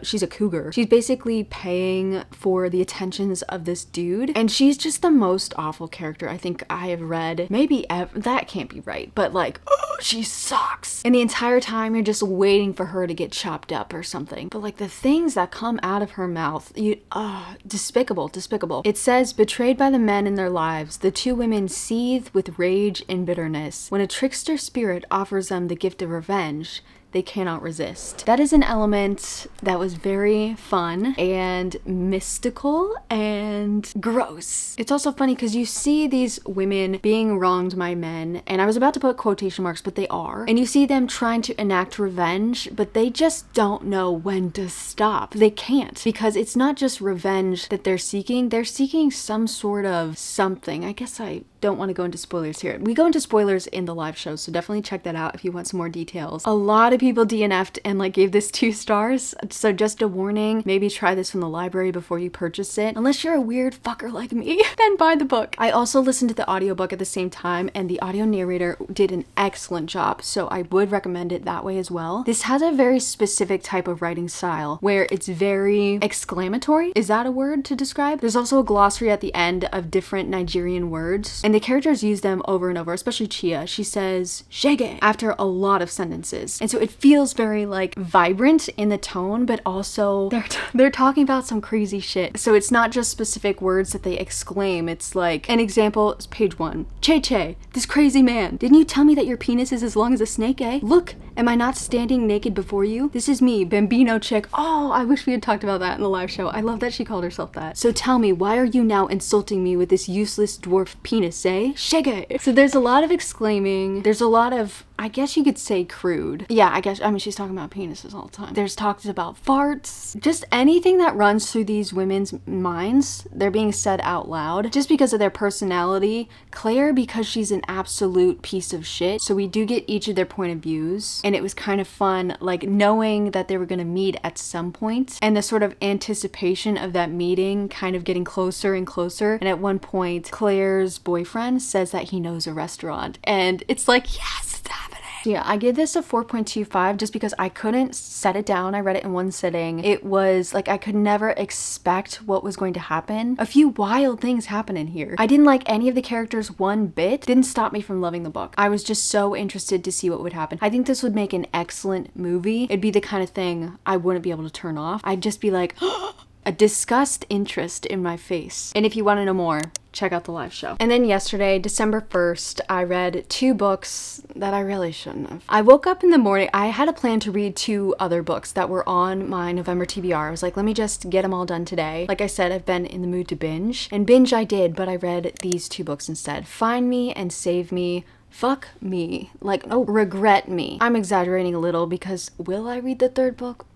she's a cougar. She's basically paying for the attentions of this dude, and she's just the most awful character I think I have read maybe ever. That can't be right, but she sucks. And the entire time you're just waiting for her to get chopped up or something. But the things that come out of her mouth, despicable. It says, betrayed by the men in their lives, the two women seethe with rage and bitterness. When a trickster spirit offers them the gift of revenge, they cannot resist. That is an element that was very fun and mystical and gross. It's also funny because you see these women being wronged by men, and I was about to put quotation marks, but they are, and you see them trying to enact revenge, but they just don't know when to stop. They can't, because it's not just revenge that they're seeking some sort of something. I guess I don't want to go into spoilers here. We go into spoilers in the live show, so definitely check that out if you want some more details. A lot of people DNF'd and gave this 2 stars, so just a warning, maybe try this from the library before you purchase it. Unless you're a weird fucker like me, then buy the book. I also listened to the audiobook at the same time, and the audio narrator did an excellent job, so I would recommend it that way as well. This has a very specific type of writing style where it's very exclamatory. Is that a word to describe? There's also a glossary at the end of different Nigerian words, and the characters use them over and over, especially Chia. She says shege after a lot of sentences, and so it feels very vibrant in the tone, but also they're talking about some crazy shit. So it's not just specific words that they exclaim. It's an example is page 1. Che, this crazy man. Didn't you tell me that your penis is as long as a snake, eh? Look, am I not standing naked before you? This is me, Bambino chick. Oh, I wish we had talked about that in the live show. I love that she called herself that. So tell me, why are you now insulting me with this useless dwarf penis, eh? Shege. So there's a lot of exclaiming. There's a lot of, I guess you could say, crude. Yeah, I mean, she's talking about penises all the time. There's talks about farts. Just anything that runs through these women's minds, they're being said out loud just because of their personality. Claire, because she's an absolute piece of shit. So we do get each of their point of views, and it was kind of fun, knowing that they were going to meet at some point, and the sort of anticipation of that meeting kind of getting closer and closer. And at one point, Claire's boyfriend says that he knows a restaurant, and it's yes, it's happening. Yeah, I give this a 4.25 just because I couldn't set it down. I read it in one sitting. It was I could never expect what was going to happen. A few wild things happen in here. I didn't like any of the characters one bit. Didn't stop me from loving the book. I was just so interested to see what would happen. I think this would make an excellent movie. It'd be the kind of thing I wouldn't be able to turn off. I'd just be a disgust interest in my face. And if you want to know more, check out the live show. And then yesterday, December 1st, I read 2 books that I really shouldn't have. I woke up in the morning. I had a plan to read 2 other books that were on my November TBR. I was let me just get them all done today. Like I said, I've been in the mood to binge. And binge I did, but I read these 2 books instead. Find Me and Save Me. Fuck me. Regret me. I'm exaggerating a little because will I read the 3rd book?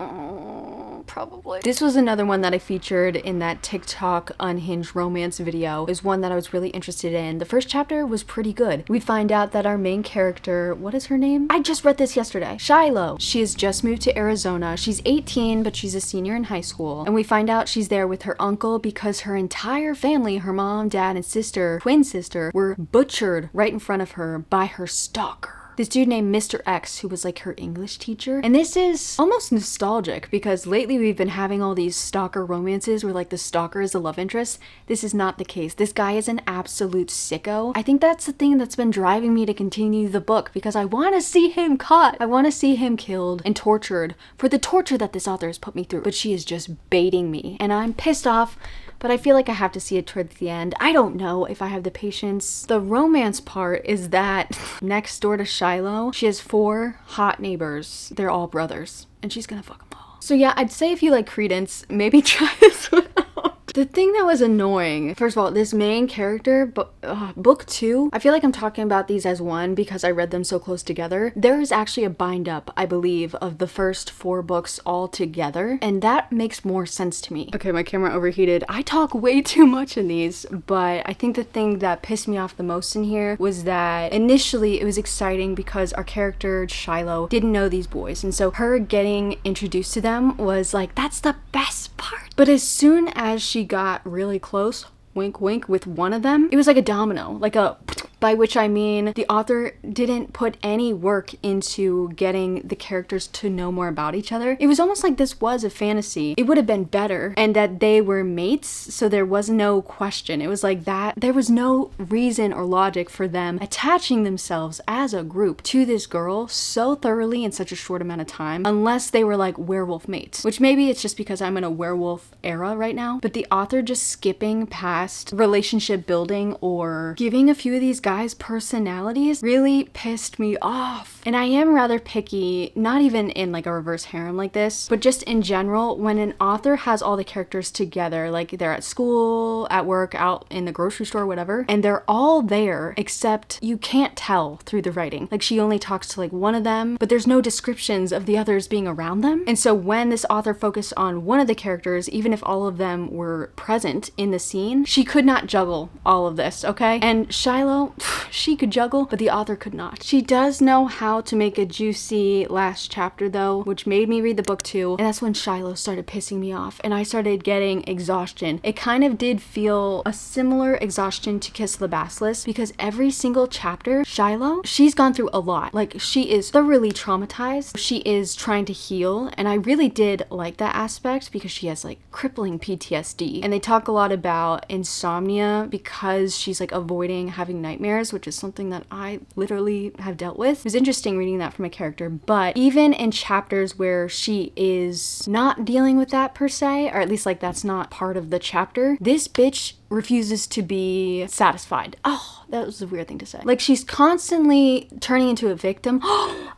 Probably. This was another one that I featured in that TikTok unhinged romance video. It was one that I was really interested in. The first chapter was pretty good. We find out that our main character, what is her name? I just read this yesterday. Shiloh. She has just moved to Arizona. She's 18, but she's a senior in high school. And we find out she's there with her uncle because her entire family, her mom, dad, and sister, twin sister, were butchered right in front of her by her stalker. This dude named Mr. X, who was her English teacher. And this is almost nostalgic because lately we've been having all these stalker romances where the stalker is the love interest. This is not the case. This guy is an absolute sicko. I think that's the thing that's been driving me to continue the book because I want to see him caught. I want to see him killed and tortured for the torture that this author has put me through. But she is just baiting me and I'm pissed off. But I feel I have to see it towards the end. I don't know if I have the patience. The romance part is that next door to Shiloh, she has 4 hot neighbors. They're all brothers, and she's gonna fuck them all. So yeah, I'd say if you like Credence, maybe try this one out. The thing that was annoying, first of all, this main character, book 2, I feel like I'm talking about these as one because I read them so close together. There is actually a bind up, I believe, of the first 4 books all together, and that makes more sense to me. Okay, my camera overheated. I talk way too much in these, but I think the thing that pissed me off the most in here was that initially it was exciting because our character Shiloh didn't know these boys, and so her getting introduced to them was like, that's the best part. But as soon as she got really close, wink wink, with one of them, it was like a domino, like a, by which I mean the author didn't put any work into getting the characters to know more about each other. It was almost like this was a fantasy. It would have been better and that they were mates, so there was no question. It was like that there was no reason or logic for them attaching themselves as a group to this girl so thoroughly in such a short amount of time, unless they were like werewolf mates, which maybe it's just because I'm in a werewolf era right now. But the author just skipping past relationship building or giving a few of these guys personalities really pissed me off. And I am rather picky, not even in like a reverse harem like this, but just in general, when an author has all the characters together, like they're at school, at work, out in the grocery store, whatever, and they're all there, except you can't tell through the writing. Like she only talks to like one of them, but there's no descriptions of the others being around them. And so when this author focused on one of the characters, even if all of them were present in the scene, she could not juggle all of this, okay? And Shiloh, she could juggle, but the author could not. She does know how to make a juicy last chapter though, which made me read the book too, and that's when Shiloh started pissing me off and I started getting exhaustion. It kind of did feel a similar exhaustion to Kiss the Basilisk, because every single chapter, Shiloh, she's gone through a lot. Like she is thoroughly traumatized. She is trying to heal, and I really did like that aspect because she has like crippling PTSD, and they talk a lot about insomnia because she's like avoiding having nightmares, which is something that I literally have dealt with. It was interesting reading that from a character, but even in chapters where she is not dealing with that per se, or at least like that's not part of the chapter, this bitch refuses to be satisfied. Oh, that was a weird thing to say. Like she's constantly turning into a victim.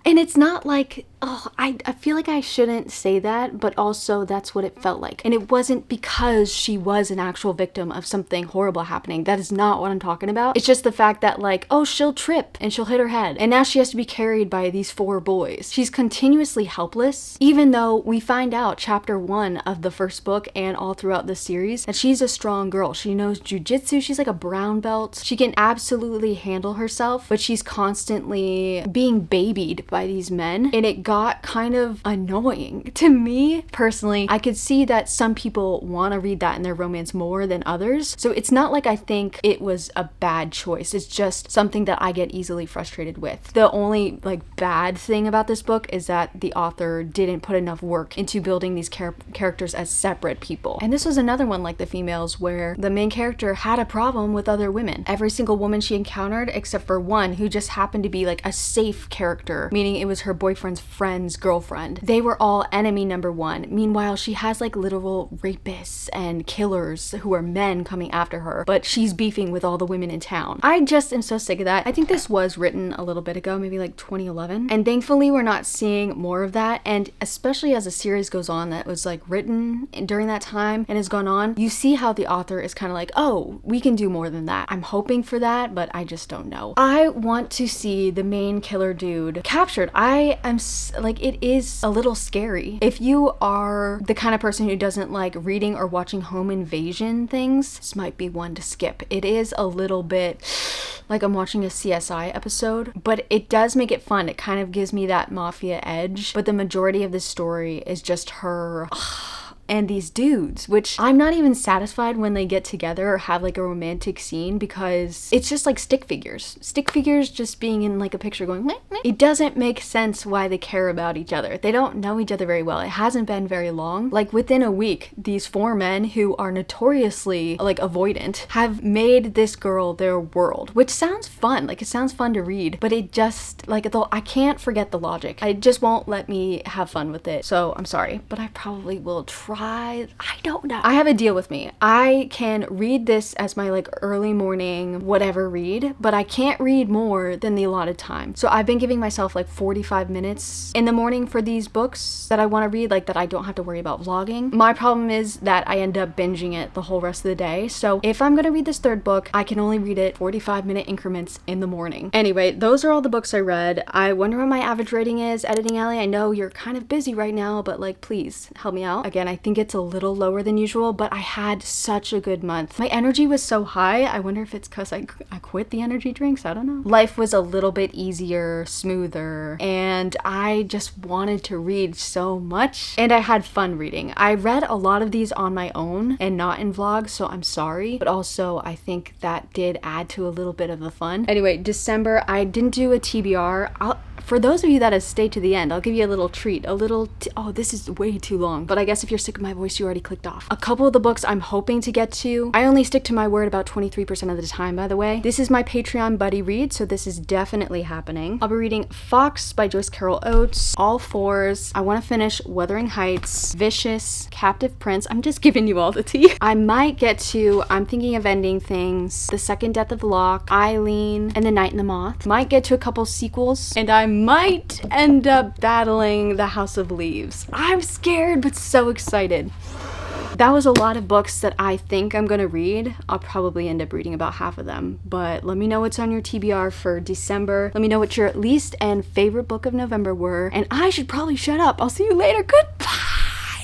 And it's not like, I feel like I shouldn't say that, but also that's what it felt like. And it wasn't because she was an actual victim of something horrible happening. That is not what I'm talking about. It's just the fact that like, oh, she'll trip and she'll hit her head, and now she has to be carried by these 4 boys. She's continuously helpless, even though we find out chapter 1 of the first book and all throughout the series that she's a strong girl. She knows jujitsu. She's like a brown belt. She can absolutely handle herself, but she's constantly being babied by these men, and it got kind of annoying to me personally. I could see that some people want to read that in their romance more than others, so it's not like I think it was a bad choice. It's just something that I get easily frustrated with. The only like bad thing about this book is that the author didn't put enough work into building these characters as separate people. And this was another one like the females, where the main character had a problem with other women. Every single woman she encountered, except for one who just happened to be like a safe character, meaning it was her boyfriend's friend's girlfriend. They were all enemy number 1. Meanwhile, she has like literal rapists and killers who are men coming after her, but she's beefing with all the women in town. I just am so sick of that. I think this was written a little bit ago, maybe like 2011, and thankfully we're not seeing more of that. And especially as the series goes on that was like written during that time and has gone on, you see how the author is kind of like, oh, we can do more than that. I'm hoping for that, but I just don't know. I want to see the main killer dude captured. I am like, it is a little scary. If you are the kind of person who doesn't like reading or watching home invasion things, this might be one to skip. It is a little bit like I'm watching a CSI episode, but it does make it fun. It kind of gives me that mafia edge, but the majority of the story is just her and these dudes, which I'm not even satisfied when they get together or have like a romantic scene, because it's just like stick figures just being in like a picture going meh, meh. It doesn't make sense why they care about each other. They don't know each other very well. It hasn't been very long. Like within a week, these 4 men who are notoriously like avoidant have made this girl their world, which sounds fun. Like it sounds fun to read, but it just like, I can't forget the logic. It just won't let me have fun with it. So I'm sorry, but I probably will try try. I don't know. I have a deal with me. I can read this as my like early morning whatever read, but I can't read more than the allotted time. So I've been giving myself like 45 minutes in the morning for these books that I want to read, like that I don't have to worry about vlogging. My problem is that I end up binging it the whole rest of the day. So if I'm gonna read this third book, I can only read it 45-minute increments in the morning. Anyway, those are all the books I read. I wonder what my average rating is. Editing Alley, I know you're kind of busy right now, but like please help me out. Again, I think it's a little lower than usual, but I had such a good month. My energy was so high. I wonder if it's because I quit the energy drinks. I don't know. Life was a little bit easier, smoother, and I just wanted to read so much, and I had fun reading. I read a lot of these on my own and not in vlogs, so I'm sorry, but also I think that did add to a little bit of the fun. Anyway, December, I didn't do a TBR. For those of you that have stayed to the end, I'll give you a little treat. Oh, this is way too long, but I guess if you're sick of my voice, you already clicked off. A couple of the books I'm hoping to get to. I only stick to my word about 23% of the time, by the way. This is my Patreon buddy read, so this is definitely happening. I'll be reading Fox by Joyce Carol Oates, All Fours. I want to finish Wuthering Heights, Vicious, Captive Prince. I'm just giving you all the tea. I might get to, I'm thinking of ending things, The Second Death of Locke, Eileen, and The Night and the Moth. Might get to a couple sequels, and I might end up battling The House of Leaves. I'm scared, but so excited. That was a lot of books that I think I'm gonna read. I'll probably end up reading about half of them, but let me know what's on your TBR for December. Let me know what your least and favorite book of November were, and I should probably shut up. I'll see you later. Goodbye!